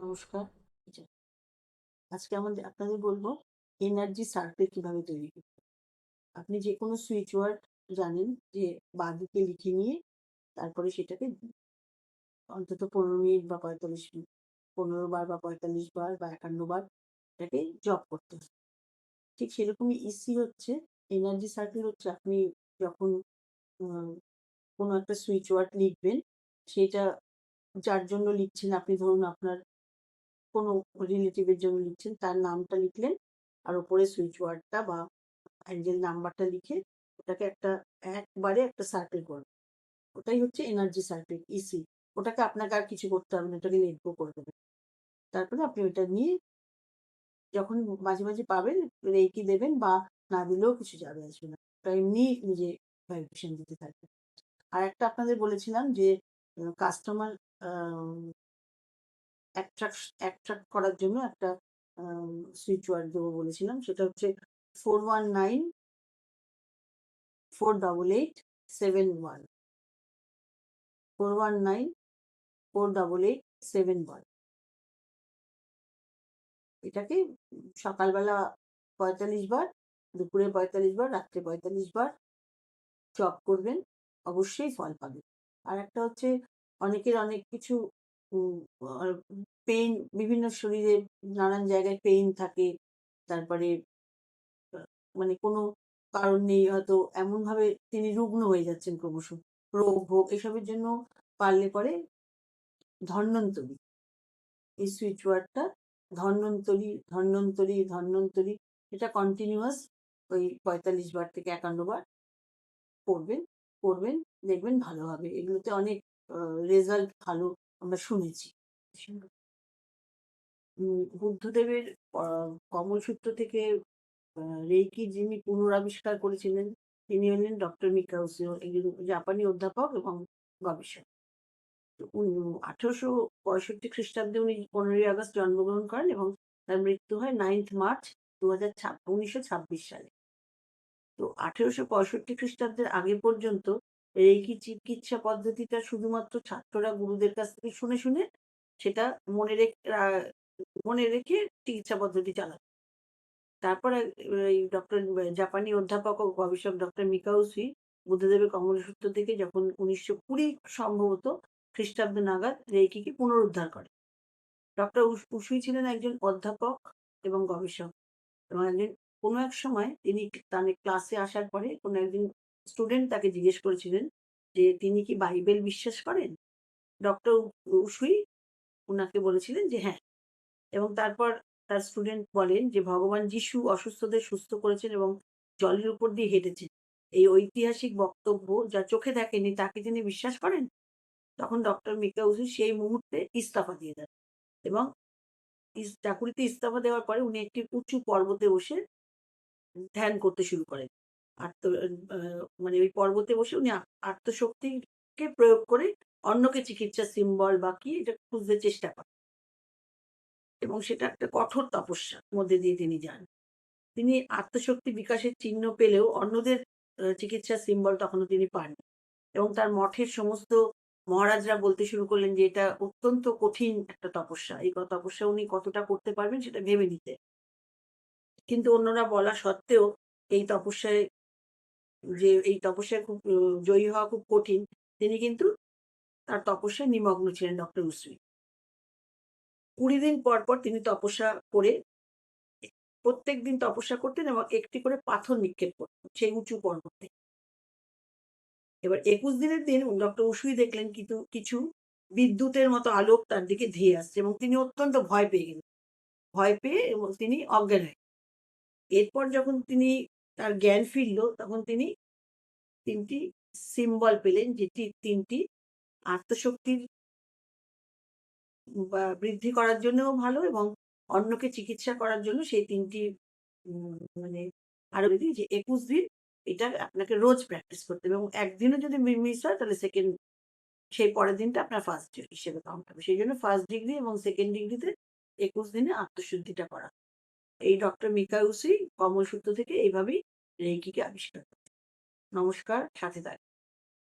নমস্কার। জি, আজকে আপনাদের বলবো এনার্জি সার্কেল কিভাবে তৈরি করতে। আপনি যেকোনো সুইচ ওয়ার্ড জানেন যে বাঁদিকে লিখে নিয়ে তারপরে সেটাকে অন্তত ১৫ মিনিট বা ৪৫ মিনিট ১৫ বার বা ৪৫ বার বা ৫১ বার এটাকে জপ করতে হয়। ঠিক সেরকমই ইসি হচ্ছে এনার্জি সার্কেল হচ্ছে আপনি যখন আ কোনো একটা সুইচ ওয়ার্ড লিখবেন সেটা যার জন্য লিখছেন আপনি ধরুন আপনার কোনো রিলেটিভের জন্য লিখছেন তার নামটা লিখলেন আর উপরে সুইচ ওয়ার্ডটা বা অ্যাঞ্জেল নাম্বারটা লিখে ওটাকে একবারে একটা সার্কেল করবেন। ওটাই হচ্ছে এনার্জি সার্কেল ইসি। ওটাকে আপনাকে আর কিছু করতে হবে না, ওটাকে লেট গো করে দেবেন। তারপরে আপনি ওটা নিয়ে যখন মাঝে, মাঝে পাবেন রেকি দেবেন বা না দিলেও কিছু যাবে আসবে না। ওটা এমনি নিজে ভাইব্রেশন দিতে থাকবে। আরেকটা আপনাদের বলেছিলাম যে কাস্টমার আ অ্যাট্রাক্ট করার জন্য একটা সুইচ ওয়ার্ড দেবো বলেছিলাম। সেটা হচ্ছে 419 488 71 419 488 71 এটাকে সকালবেলা ৪৫ বার, দুপুরে ৪৫ বার, রাত্রে ৪৫ বার জপ করবেন। অবশ্যই ফল পাবেন। আরেকটা হচ্ছে অনেকের অনেক কিছু উম আ পেইন বিভিন্ন শরীরে নানান জায়গায় পেইন থাকে। তারপরে আ মানে কোনো কারণ নেই হয়তো এমনভাবে তিনি রুগ্ন হয়ে যাচ্ছেন ক্রমশ। রোগ ভোগ এসবের জন্য পারলে পরে ধন্বন্তরী এই সুইচ ওয়ার্ডটা ধন্বন্তরী, ধন্বন্তরী, ধন্বন্তরী এটা কন্টিনিউয়াস ওই ৪৫ বার থেকে ৫১ বার পড়বেন, করবেন দেখবেন ভালো হবে। এগুলোতে অনেক আ রেজাল্ট ভালো আমরা শুনেছি। বুদ্ধদেবের আ কমলসূত্র থেকে আ রেইকি যিনি পুনরাবিষ্কার করেছিলেন তিনি হলেন ডক্টর মিকাওসিও একজন জাপানি অধ্যাপক এবং গবেষক। তো ১৮৬৫ খ্রিস্টাব্দে উনি ১৫ই আগস্ট জন্মগ্রহণ করেন এবং তার মৃত্যু হয় 9th মার্চ ১৯২৬ সালে। তো ১৮৬৫ খ্রিস্টাব্দের আগে পর্যন্ত রেইকি চিকিৎসা পদ্ধতিটা শুধুমাত্র ছাত্ররা গুরুদের কাছ থেকে শুনে, শুনে সেটা মনে রেখ আ মনে রেখে চিকিৎসা পদ্ধতি চালাত। তারপরে এই জাপানি অধ্যাপক ও গবেষক ডক্টর মিকাউসি বুদ্ধদেবের কমলসূত্র থেকে যখন ১৯২০ সম্ভবত খ্রিস্টাব্দ নাগাদ রেইকিকে পুনরুদ্ধার করে। ডক্টর উসুই ছিলেন একজন অধ্যাপক এবং গবেষক এবং একদিন কোনো এক সময় তিনি তার ক্লাসে আসার পরে কোনো একজন স্টুডেন্ট তাকে জিজ্ঞেস করেছিলেন যে, "তিনি কি বাইবেল বিশ্বাস করেন?" ডক্টর উসুই উনাকে বলেছিলেন যে, "হ্যাঁ।" এবং তারপর তার স্টুডেন্ট বলেন যে ভগবান যিশু অসুস্থদের সুস্থ করেছেন এবং জলের উপর দিয়ে হেঁটেছেন। এই ঐতিহাসিক বক্তব্য যা চোখে দেখেনি তাকে তিনি বিশ্বাস করেন? তখন ডক্টর মিকাউজি সেই মুহূর্তে ইস্তফা দিয়ে দেন এবং চাকুরিতে ইস্তফা দেওয়ার পরে উনি একটি উঁচু পর্বতে বসে ধ্যান করতে শুরু করেন। আত্ম আ মানে ওই পর্বতে বসে উনি আত্মশক্তিকে প্রয়োগ করে অন্যকে চিকিৎসার সিম্বল বা কি এটা খুঁজতে চেষ্টা করেন এবং সেটা একটা কঠোর তপস্যার মধ্যে দিয়ে তিনি যান। তিনি আত্মশক্তি বিকাশের চিহ্ন পেলেও অন্যদের চিকিৎসার সিম্বল তখনো তিনি পাননি। এবং তার মঠের সমস্ত মহারাজরা বলতে শুরু করলেন যে, "এটা অত্যন্ত কঠিন একটা তপস্যা। এই তপস্যা উনি কতটা করতে পারবেন সেটা ভেবে নিতে।" কিন্তু অন্যরা বলা সত্ত্বেও এই তপস্যায় এই তপস্যায় খুব জয়ী হওয়া খুব কঠিন। তিনি কিন্তু তার তপস্যায় নিমগ্ন ছিলেন ডক্টর উসুই। ২০ দিন পর, পর তিনি তপস্যা করে প্রত্যেকদিন তপস্যা করতেন এবং একটি করে পাথর নিক্ষেপ করতেন সেই উঁচু পর্বতে। এবার ২১ দিনের দিন ডক্টর উসুই দেখলেন কিছু বিদ্যুতের মতো আলোক তার দিকে ধেয়ে আসছে এবং তিনি অত্যন্ত ভয় পেয়ে গেলেন। ভয় পেয়ে এবং তিনি অজ্ঞান হয়ে এরপর যখন তার জ্ঞান ফিরল তখন তিনি ৩ টি সিম্বল পেলেন যেটি ৩ টি আত্মশক্তির বৃদ্ধি করার জন্যও ভালো এবং অন্যকে চিকিৎসা করার জন্য সেই ৩ টি মানে আরো যদি যে ২১ দিন এটা আপনাকে রোজ প্র্যাকটিস করতে হবে এবং একদিনও যদি মিস হয় তাহলে সেই পরের দিনটা আপনার ফার্স্ট ডে হিসেবে কাউন্ট হবে। সেইজন্য ফার্স্ট ডিগ্রি এবং সেকেন্ড ডিগ্রিতে ২১ দিনে আত্মশুদ্ধিটা করা। এই ডক্টর মিকাউসি কমলসূত্র থেকে এইভাবেই রেইকিকে আবিষ্কার করেন। নমস্কার, সাথে থাকবেন।